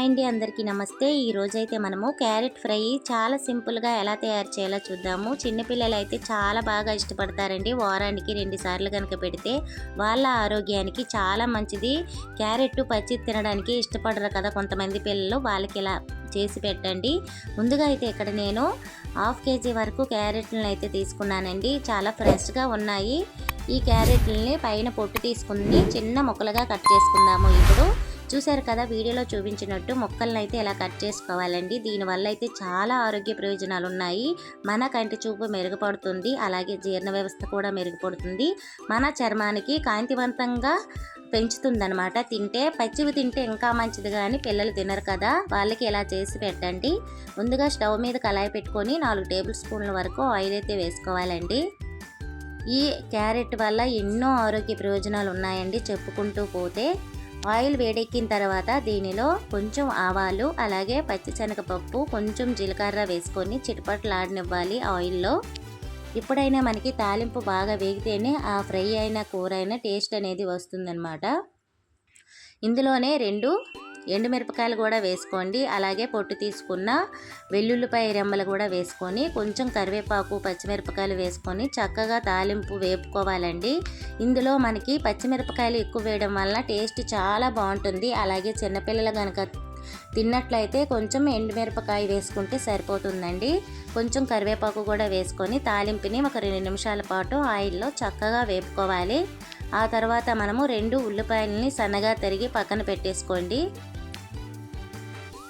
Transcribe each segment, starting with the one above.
Hi అండి, అందరికీ నమస్తే. ఈరోజైతే మనము క్యారెట్ ఫ్రై చాలా సింపుల్గా ఎలా తయారు చేయాలో చూద్దాము. చిన్నపిల్లలు అయితే చాలా బాగా ఇష్టపడతారండి. వారానికి 2 సార్లు కనుక పెడితే వాళ్ళ ఆరోగ్యానికి చాలా మంచిది. క్యారెట్ పచ్చి తినడానికి ఇష్టపడరు కదా కొంతమంది పిల్లలు, వాళ్ళకి ఇలా చేసి పెట్టండి. ముందుగా అయితే ఇక్కడ నేను 1/2 kg వరకు క్యారెట్లను అయితే తీసుకున్నానండి. చాలా ఫ్రెష్గా ఉన్నాయి. ఈ క్యారెట్లని పైన పొట్టు తీసుకుని చిన్న ముక్కలుగా కట్ చేసుకుందాము. ఇప్పుడు చూశారు కదా, వీడియోలో చూపించినట్టు ముక్కలను అయితే ఇలా కట్ చేసుకోవాలండి. దీనివల్ల అయితే చాలా ఆరోగ్య ప్రయోజనాలు ఉన్నాయి. మన కంటి చూపు మెరుగుపడుతుంది, అలాగే జీర్ణ వ్యవస్థ కూడా మెరుగుపడుతుంది. మన చర్మానికి కాంతివంతంగా పెంచుతుందనమాట. తింటే పచ్చివి తింటే ఇంకా మంచిది, కానీ పిల్లలు తినరు కదా, వాళ్ళకి ఇలా చేసి పెట్టండి. ముందుగా స్టవ్ మీద కళాయి పెట్టుకొని 4 టేబుల్ స్పూన్ల వరకు ఆయిల్ అయితే వేసుకోవాలండి. ఈ క్యారెట్ వల్ల ఎన్నో ఆరోగ్య ప్రయోజనాలు ఉన్నాయండి చెప్పుకుంటూ పోతే. ఆయిల్ వేడెక్కిన తర్వాత దీనిలో కొంచెం ఆవాలు, అలాగే పచ్చిశనగపప్పు, కొంచెం జీలకర్ర వేసుకొని చిటపటలాడనివ్వాలి ఆయిల్లో. ఎప్పుడైనా మనకి తాలింపు బాగా వేగితేనే ఆ ఫ్రై అయిన కూర అయిన టేస్ట్ అనేది వస్తుందన్నమాట. ఇందులోనే 2 ఎండుమిరపకాయలు కూడా వేసుకోండి. అలాగే పొట్టు తీసుకున్న వెల్లుల్లిపాయ రెమ్మలు కూడా వేసుకొని, కొంచెం కరివేపాకు, పచ్చిమిరపకాయలు వేసుకొని చక్కగా తాలింపు వేపుకోవాలండి. ఇందులో మనకి పచ్చిమిరపకాయలు ఎక్కువ వేయడం వల్ల టేస్ట్ చాలా బాగుంటుంది. అలాగే చిన్నపిల్లలు కనుక తిన్నట్లయితే కొంచెం ఎండుమిరపకాయ వేసుకుంటే సరిపోతుందండి. కొంచెం కరివేపాకు కూడా వేసుకొని తాలింపుని ఒక 2 నిమిషాల పాటు ఆయిల్లో చక్కగా వేపుకోవాలి. ఆ తర్వాత మనము 2 ఉల్లిపాయలని సన్నగా తరిగి పక్కన పెట్టేసుకోండి.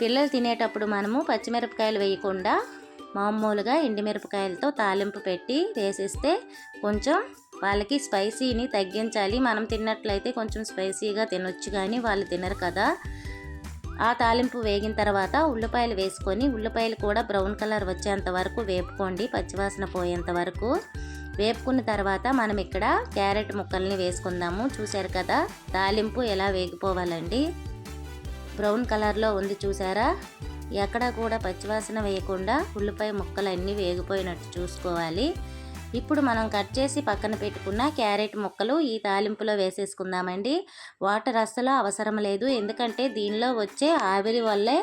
పిల్లలు తినేటప్పుడు మనము పచ్చిమిరపకాయలు వేయకుండా మామూలుగా ఎండుమిరపకాయలతో తాలింపు పెట్టి వేసేస్తే కొంచెం వాళ్ళకి స్పైసీని తగ్గించాలి. మనం తిన్నట్లయితే కొంచెం స్పైసీగా తినొచ్చు, కానీ వాళ్ళు తినరు కదా. ఆ తాలింపు వేగిన తర్వాత ఉల్లిపాయలు వేసుకొని, ఉల్లిపాయలు కూడా బ్రౌన్ కలర్ వచ్చేంత వరకు వేపుకోండి, పచ్చివాసన పోయేంత వరకు. వేపుకున్న తర్వాత మనం ఇక్కడ క్యారెట్ ముక్కల్ని వేసుకుందాము. చూశారు కదా, తాలింపు ఎలా వేగిపోవాలండి. బ్రౌన్ కలర్లో ఉంది చూసారా, ఎక్కడ కూడా పచ్చివాసన వేయకుండా ఉల్లిపాయ ముక్కలు అన్నీ వేగిపోయినట్టు చూసుకోవాలి. ఇప్పుడు మనం కట్ చేసి పక్కన పెట్టుకున్న క్యారెట్ ముక్కలు ఈ తాలింపులో వేసేసుకుందామండి. వాటర్ అస్సలు అవసరం లేదు, ఎందుకంటే దీనిలో వచ్చే ఆవిరి వల్లే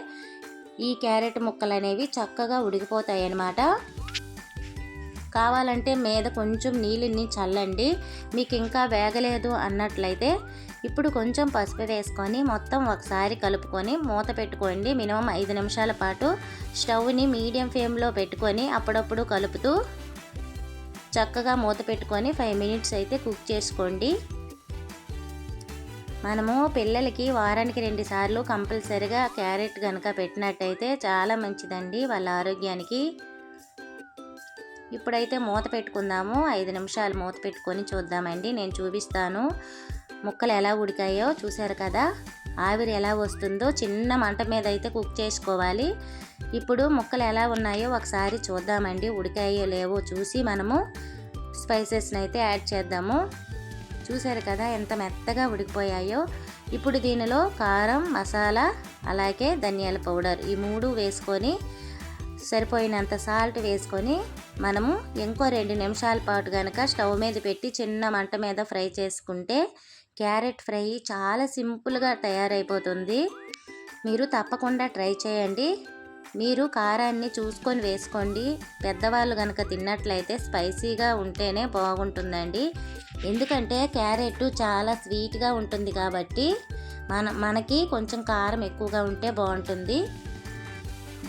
ఈ క్యారెట్ ముక్కలు అనేవి చక్కగా ఉడికిపోతాయి అన్నమాట. కావాలంటే మీద కొంచెం నీళ్ళని చల్లండి. మీకు ఇంకా వేగలేదు అన్నట్లయితే ఇప్పుడు కొంచెం పసుపు వేసుకొని మొత్తం ఒకసారి కలుపుకొని మూత పెట్టుకోండి. మినిమం 5 నిమిషాల పాటు స్టవ్ని మీడియం ఫ్లేమ్లో పెట్టుకొని అప్పుడప్పుడు కలుపుతూ చక్కగా మూత పెట్టుకొని 5 మినిట్స్ అయితే కుక్ చేసుకోండి. మనము పిల్లలకి వారానికి 2 సార్లు కంపల్సరిగా క్యారెట్ కనుక పెట్టినట్టయితే చాలా మంచిదండి వాళ్ళ ఆరోగ్యానికి. ఇప్పుడైతే మూత పెట్టుకుందాము. 5 నిమిషాలు మూత పెట్టుకొని చూద్దామండి. నేను చూపిస్తాను ముక్కలు ఎలా ఉడికాయో. చూశారు కదా, ఆవిరి ఎలా వస్తుందో. చిన్న మంట మీద అయితే కుక్ చేసుకోవాలి. ఇప్పుడు ముక్కలు ఎలా ఉన్నాయో ఒకసారి చూద్దామండి. ఉడికాయో లేవో చూసి మనము స్పైసెస్ని అయితే యాడ్ చేద్దాము. చూశారు కదా ఎంత మెత్తగా ఉడికిపోయాయో. ఇప్పుడు దీనిలో కారం, మసాలా, అలాగే ధనియాల పౌడర్ ఈ 3 వేసుకొని సరిపోయినంత సాల్ట్ వేసుకొని మనము ఇంకో 2 నిమిషాల పాటు కనుక స్టవ్ మీద పెట్టి చిన్న మంట మీద ఫ్రై చేసుకుంటే క్యారెట్ ఫ్రై చాలా సింపుల్గా తయారైపోతుంది. మీరు తప్పకుండా ట్రై చేయండి. మీరు కారాన్ని చూసుకొని వేసుకోండి. పెద్దవాళ్ళు కనుక తిన్నట్లయితే స్పైసీగా ఉంటేనే బాగుంటుందండి, ఎందుకంటే క్యారెట్ చాలా స్వీట్గా ఉంటుంది కాబట్టి మనకి కొంచెం కారం ఎక్కువగా ఉంటే బాగుంటుంది.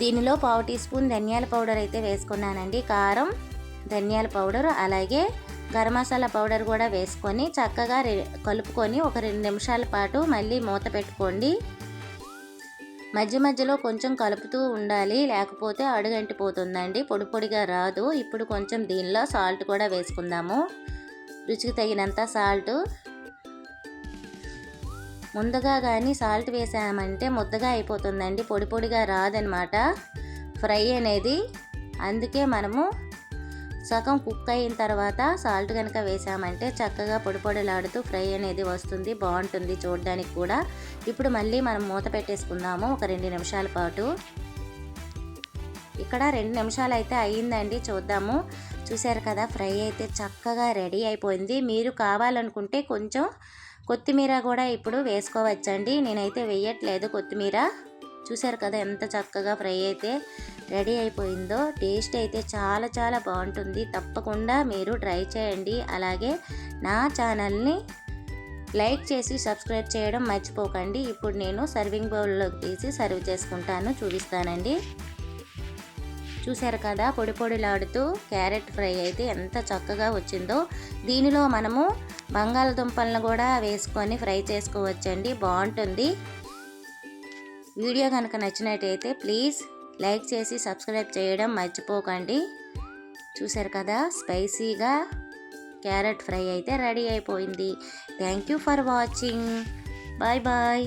దీనిలో 1/2 టీ స్పూన్ ధనియాల పౌడర్ అయితే వేసుకున్నానండి. కారం, ధనియాల పౌడర్, అలాగే గరం మసాలా పౌడర్ కూడా వేసుకొని చక్కగా కలుపుకొని ఒక 2 నిమిషాల పాటు మళ్ళీ మూత పెట్టుకోండి. మధ్య మధ్యలో కొంచెం కలుపుతూ ఉండాలి, లేకపోతే అడుగంటిపోతుందండి, పొడి పొడిగా రాదు. ఇప్పుడు కొంచెం దీనిలో సాల్ట్ కూడా వేసుకుందాము, రుచికి తగినంత సాల్ట్. ముందుగా కానీ సాల్ట్ వేసామంటే ముద్దగా అయిపోతుందండి, పొడి పొడిగా రాదనమాట ఫ్రై అనేది. అందుకే మనము సగం కుక్ అయిన తర్వాత సాల్ట్ కనుక వేసామంటే చక్కగా పొడి పొడిలాడుతూ ఫ్రై అనేది వస్తుంది, బాగుంటుంది చూడడానికి కూడా. ఇప్పుడు మళ్ళీ మనం మూత పెట్టేసుకుందాము ఒక 2 నిమిషాల పాటు. ఇక్కడ 2 నిమిషాలు అయితే అయ్యిందండి, చూద్దాము. చూశారు కదా, ఫ్రై అయితే చక్కగా రెడీ అయిపోయింది. మీరు కావాలనుకుంటే కొంచెం కొత్తిమీర కూడా ఇప్పుడు వేసుకోవచ్చండి. నేనైతే వేయట్లేదు కొత్తిమీర. చూసారు కదా ఎంత చక్కగా ఫ్రై అయితే రెడీ అయిపోయిందో. టేస్ట్ అయితే చాలా చాలా బాగుంటుంది. తప్పకుండా మీరు ట్రై చేయండి. అలాగే నా ఛానల్ని లైక్ చేసి సబ్స్క్రైబ్ చేయడం మర్చిపోకండి. ఇప్పుడు నేను సర్వింగ్ బౌల్లోకి తీసి సర్వ్ చేసుకుంటాను, చూపిస్తానండి. చూసారు కదా పొడి పొడిలాడుతూ క్యారెట్ ఫ్రై అయితే ఎంత చక్కగా వచ్చిందో. దీనిలో మనము బంగాళదుంపలను కూడా వేసుకొని ఫ్రై చేసుకోవచ్చండి, బాగుంటుంది. వీడియో కనుక నచ్చినట్టయితే ప్లీజ్ లైక్ చేసి సబ్స్క్రైబ్ చేయడం మర్చిపోకండి. చూసారు కదా స్పైసీగా క్యారెట్ ఫ్రై అయితే రెడీ అయిపోయింది. Thank you for watching. Bye bye.